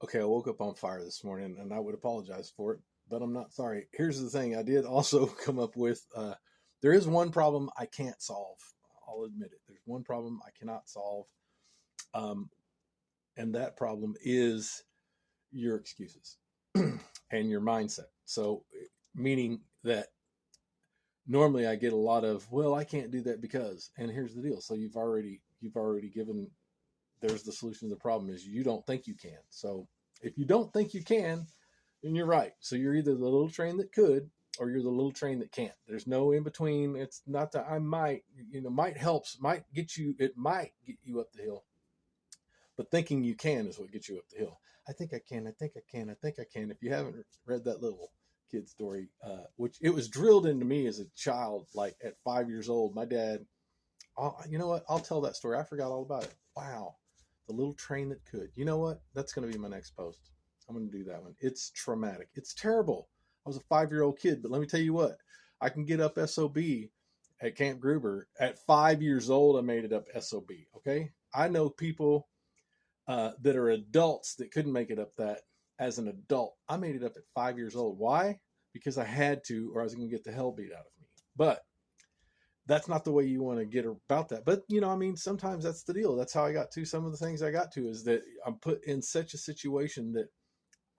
Okay, I woke up on fire this morning and I would apologize for it, but I'm not sorry. Here's the thing, I did also come up with there is one problem I can't solve. I'll admit it. There's one problem I cannot solve. Um, and that problem is your excuses and your mindset. So, meaning that normally I get a lot of, well, I can't do that because, and here's the deal. So you've already given, there's the solution to the problem is you don't think you can. So if you don't think you can, then you're right. So you're either the little train that could or you're the little train that can't. There's no in between. It's not that I might, might helps, might get you, it might get you up the hill, but thinking you can is what gets you up the hill. I think I can. I think I can. I think I can. If you haven't read that little kid story, which it was drilled into me as a child, like at 5 years old, my dad, you know what? I'll tell that story. I forgot all about it. Wow. The little train that could. You know what? That's going to be my next post. I'm going to do that one. It's traumatic. It's terrible. I was a 5 year old kid, but let me tell you what, I can get up SOB at Camp Gruber. At 5 years old, I made it up SOB. Okay. I know people that are adults that couldn't make it up that as an adult. I made it up at 5 years old. Why? Because I had to, or I was going to get the hell beat out of me. But that's not the way you want to get about that. But I mean, sometimes that's the deal. That's how I got to some of the things I got to is that I'm put in such a situation that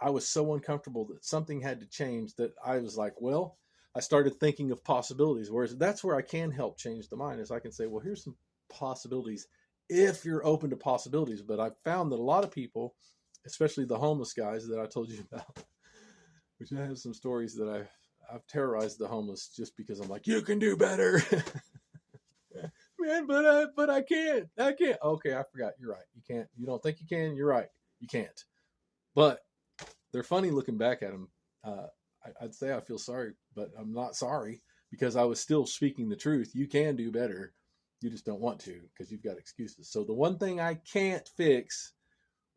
I was so uncomfortable that something had to change that I was like, well, I started thinking of possibilities. Whereas that's where I can help change the mind is I can say, well, here's some possibilities if you're open to possibilities. But I've found that a lot of people, especially the homeless guys that I told you about, which I have some stories that I've terrorized the homeless just because I'm like, you can do better. Man, but I can't. I can't. Okay, I forgot. You're right. You can't. You don't think you can. You're right. You can't. But they're funny looking back at them. I'd say I feel sorry, but I'm not sorry because I was still speaking the truth. You can do better. You just don't want to because you've got excuses. So the one thing I can't fix,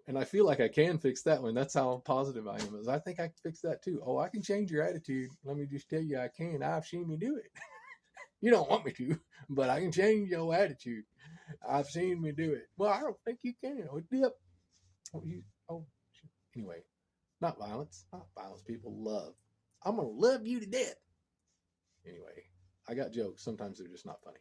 and I feel like I can fix that one. That's how positive I am. Is I think I can fix that too. Oh, I can change your attitude. Let me just tell you, I can. I've seen me do it. You don't want me to, but I can change your attitude. I've seen me do it. Well, I don't think you can. Oh, yep. Oh, oh, anyway, not violence. Not violence. People love. I'm gonna love you to death. Anyway, I got jokes. Sometimes they're just not funny.